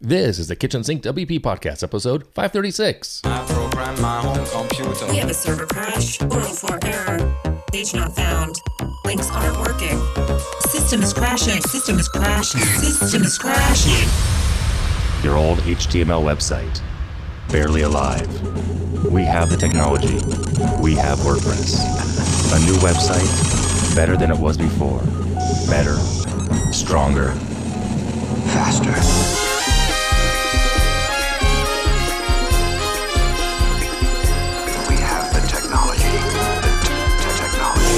This is the Kitchen Sink WP Podcast, episode 536. I program my home computer. We have a server crash, 404 error, page not found, links aren't working, system is crashing, system is crashing, system is crashing. Your old HTML website, barely alive. We have the technology. We have WordPress. A new website, better than it was before. Better, stronger, faster. We have the technology. The technology.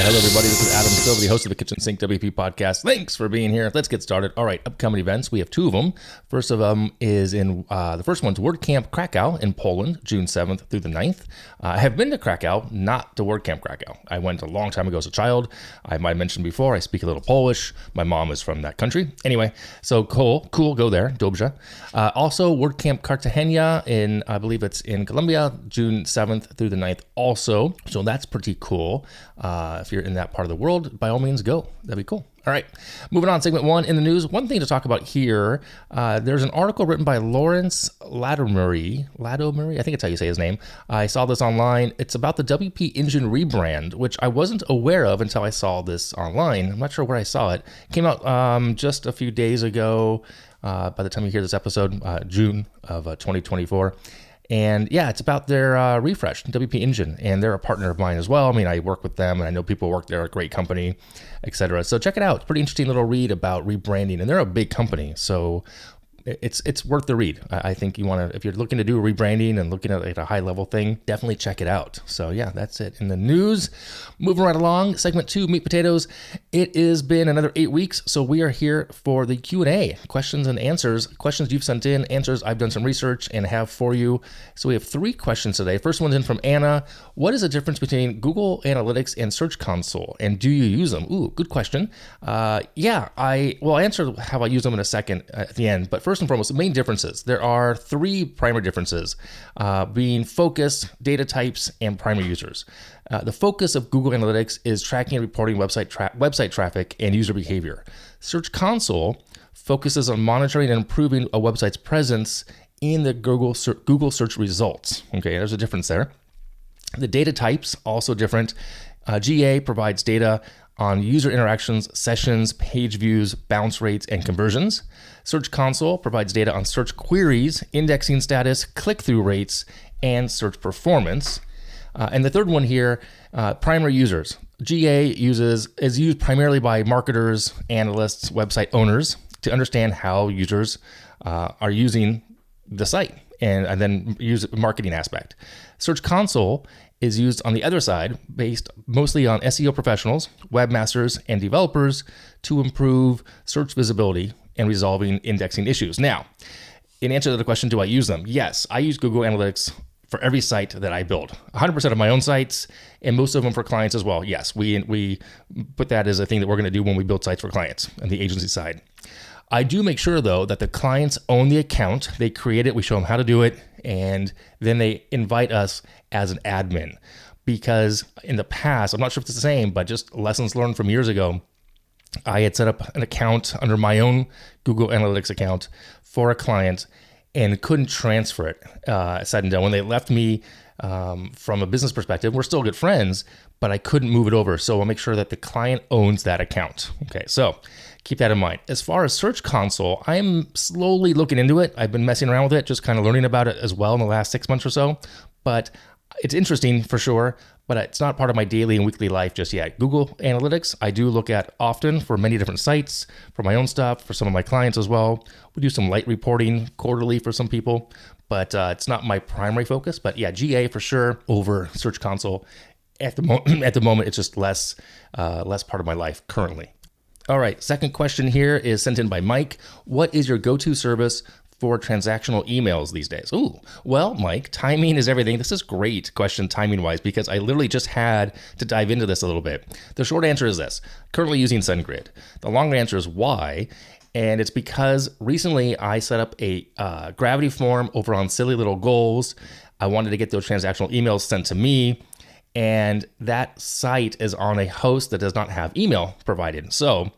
Hello, everybody. This is Adam Silver, the host of the Kitchen Sink WP Podcast. Thanks for being here. Let's get started. All right, upcoming events. We have two of them. First of them is the first one's WordCamp Krakow in Poland, June 7th through the 9th. I have been to Krakow, not to WordCamp Krakow. I went a long time ago as a child. I might have mentioned before, I speak a little Polish. My mom is from that country. Anyway, so cool, go there, dobrze. Also, WordCamp Cartagena I believe it's in Colombia, June 7th through the 9th also. So that's pretty cool. If you're in that part of the world, by all means, go. That'd be cool. All right, moving on, segment one in the news. One thing to talk about here, there's an article written by Lawrence Ladomery, I think it's how you say his name. I saw this online. It's about the WPEngine rebrand, which I wasn't aware of until I saw this online. I'm not sure where I saw it. It came out just a few days ago, by the time you hear this episode, June of 2024. And yeah, it's about their refresh, WPEngine, and they're a partner of mine as well. I mean, I work with them, and I know people work there, a great company, etc. So check it out. It's a pretty interesting little read about rebranding, and they're a big company, so it's worth the read. I think you want to, if you're looking to do rebranding and looking at a high level thing, definitely check it out. So yeah, that's it in the news. Moving right along, segment two, meat potatoes. It has been another 8 weeks, so we are here for the Q&A, questions and answers. Questions you've sent in, answers I've done some research and have for you. So we have 3 questions today. First one's in from Anna. What is the difference between Google Analytics and Search Console, and do you use them? Ooh, good question. I'll answer how I use them in a second at the end, but first and foremost, the main differences. There are 3 primary differences, being focus, data types, and primary users. The focus of Google Analytics is tracking and reporting website traffic and user behavior. Search Console focuses on monitoring and improving a website's presence in the Google search results. Okay, there's a difference there. The data types, also different. GA provides data on user interactions, sessions, page views, bounce rates, and conversions. Search Console provides data on search queries, indexing status, click-through rates, and search performance. And the third one here, primary users. GA is used primarily by marketers, analysts, website owners to understand how users are using the site and then use marketing aspect. Search Console is used on the other side, based mostly on SEO professionals, webmasters, and developers to improve search visibility and resolving indexing issues. Now, in answer to the question, do I use them? Yes, I use Google Analytics for every site that I build. 100% of my own sites, and most of them for clients as well. Yes, we put that as a thing that we're gonna do when we build sites for clients on the agency side. I do make sure, though, that the clients own the account. They create it, we show them how to do it, and then they invite us as an admin. Because in the past, I'm not sure if it's the same, but just lessons learned from years ago, I had set up an account under my own Google Analytics account for a client and couldn't transfer it, said and done. When they left me, from a business perspective, we're still good friends, but I couldn't move it over. So I'll make sure that the client owns that account. Okay, so keep that in mind. As far as Search Console, I'm slowly looking into it. I've been messing around with it, just kind of learning about it as well in the last 6 months or so. But it's interesting for sure, but it's not part of my daily and weekly life just yet. Google Analytics, I do look at often for many different sites, for my own stuff, for some of my clients as well. We do some light reporting quarterly for some people, but it's not my primary focus. But yeah, GA for sure over Search Console. At the moment, it's just less part of my life currently. All right, second question here is sent in by Mike. What is your go-to service for transactional emails these days? Ooh, well, Mike, timing is everything. This is a great question timing-wise, because I literally just had to dive into this a little bit. The short answer is this: currently using SendGrid. The long answer is why, and it's because recently I set up a Gravity form over on Silly Little Goals. I wanted to get those transactional emails sent to me, and that site is on a host that does not have email provided. So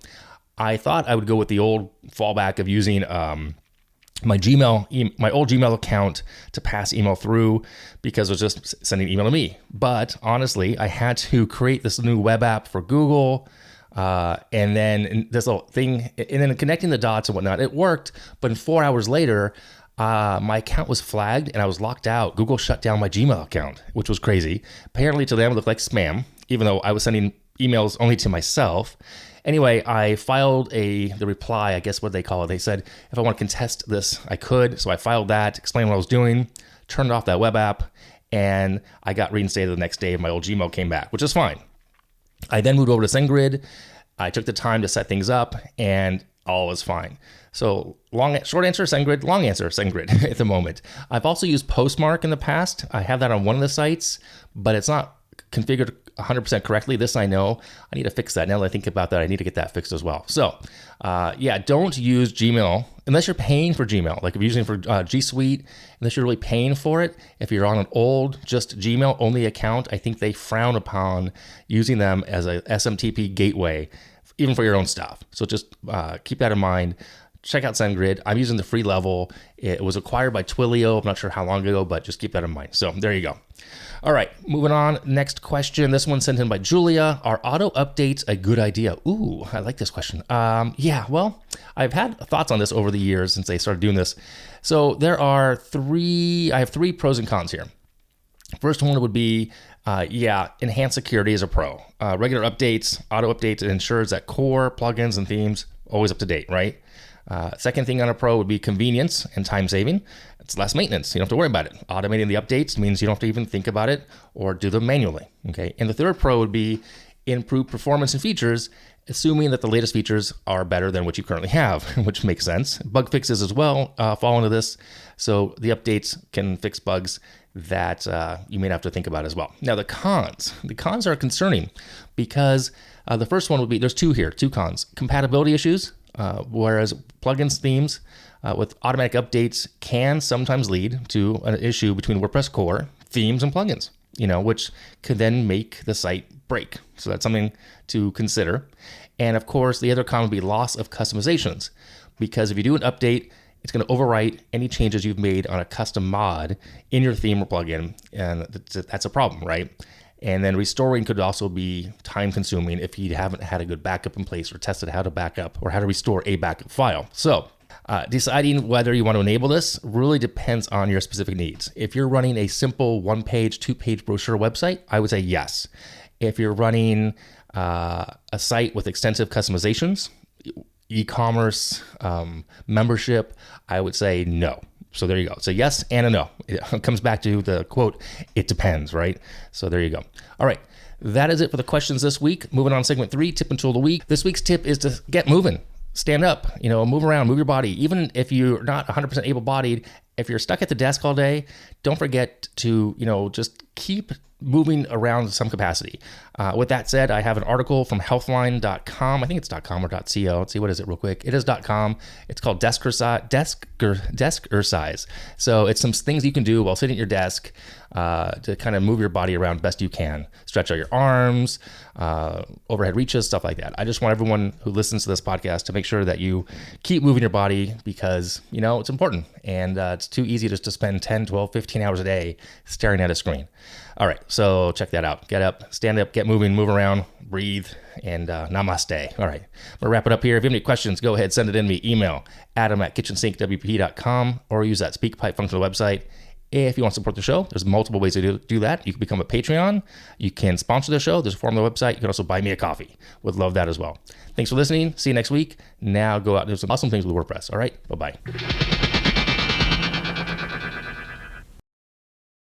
I thought I would go with the old fallback of using my old Gmail account to pass email through because it was just sending email to me. But honestly, I had to create this new web app for Google, and then this little thing, and then connecting the dots and whatnot. It worked, but 4 hours later, my account was flagged and I was locked out. Google shut down my Gmail account, which was crazy. Apparently to them it looked like spam, even though I was sending emails only to myself. Anyway, I filed the reply, I guess what they call it. They said if I want to contest this, I could. So I filed that, explained what I was doing, turned off that web app, and I got reinstated the next day and my old Gmail came back, which is fine. I then moved over to SendGrid. I took the time to set things up and all was fine. So short answer, SendGrid, long answer, SendGrid at the moment. I've also used Postmark in the past. I have that on one of the sites, but it's not configured 100% correctly. This I know. I need to fix that. Now that I think about that, I need to get that fixed as well. So don't use Gmail unless you're paying for Gmail. Like if you're using it for G Suite, unless you're really paying for it. If you're on an old, just Gmail only account, I think they frown upon using them as a SMTP gateway, even for your own stuff. So just keep that in mind. Check out SendGrid. I'm using the free level. It was acquired by Twilio. I'm not sure how long ago, but just keep that in mind. So there you go. All right, moving on. Next question. This one sent in by Julia. Are auto updates a good idea? Ooh, I like this question. Well, I've had thoughts on this over the years since they started doing this. So I have three pros and cons here. First one would be, enhanced security as a pro. Regular updates, auto updates, it ensures that core plugins and themes always up to date, right? Second thing on a pro would be convenience and time saving. It's less maintenance. You don't have to worry about it. Automating the updates means you don't have to even think about it or do them manually. Okay. And the third pro would be improved performance and features, assuming that the latest features are better than what you currently have, which makes sense. Bug fixes as well fall into this. So the updates can fix bugs that you may have to think about as well. Now the cons are concerning because the first one would be, there's two cons. Compatibility issues. Whereas plugins, themes with automatic updates can sometimes lead to an issue between WordPress core, themes, and plugins, which could then make the site break. So that's something to consider. And of course, the other con would be loss of customizations, because if you do an update, it's going to overwrite any changes you've made on a custom mod in your theme or plugin, and that's a problem, right? And then restoring could also be time consuming if you haven't had a good backup in place or tested how to back up or how to restore a backup file. So deciding whether you want to enable this really depends on your specific needs. If you're running a simple 1-page, 2-page brochure website, I would say yes. If you're running a site with extensive customizations, e-commerce, membership, I would say no. So there you go. So yes and a no. It comes back to the quote, it depends, right? So there you go. All right. That is it for the questions this week. Moving on to segment 3, tip and tool of the week. This week's tip is to get moving. Stand up, move around, move your body. Even if you're not 100% able-bodied, if you're stuck at the desk all day, don't forget to, just keep moving around in some capacity. With that said, I have an article from healthline.com. I think it's .com or .co. Let's see, what is it real quick? It is .com. It's called Deskercise. So it's some things you can do while sitting at your desk to kind of move your body around best you can. Stretch out your arms, overhead reaches, stuff like that. I just want everyone who listens to this podcast to make sure that you keep moving your body because, it's important. And it's too easy just to spend 10, 12, 15 hours a day staring at a screen. All right, so check that out. Get up, stand up, get moving, move around, breathe, and namaste. All right, I'm gonna wrap it up here. If you have any questions, go ahead, send it in to me. Email adam@KitchensinkWP.com or use that SpeakPipe function on the website. If you want to support the show, there's multiple ways to do that. You can become a Patreon. You can sponsor the show. There's a form on the website. You can also buy me a coffee. Would love that as well. Thanks for listening. See you next week. Now go out and do some awesome things with WordPress. All right, bye-bye.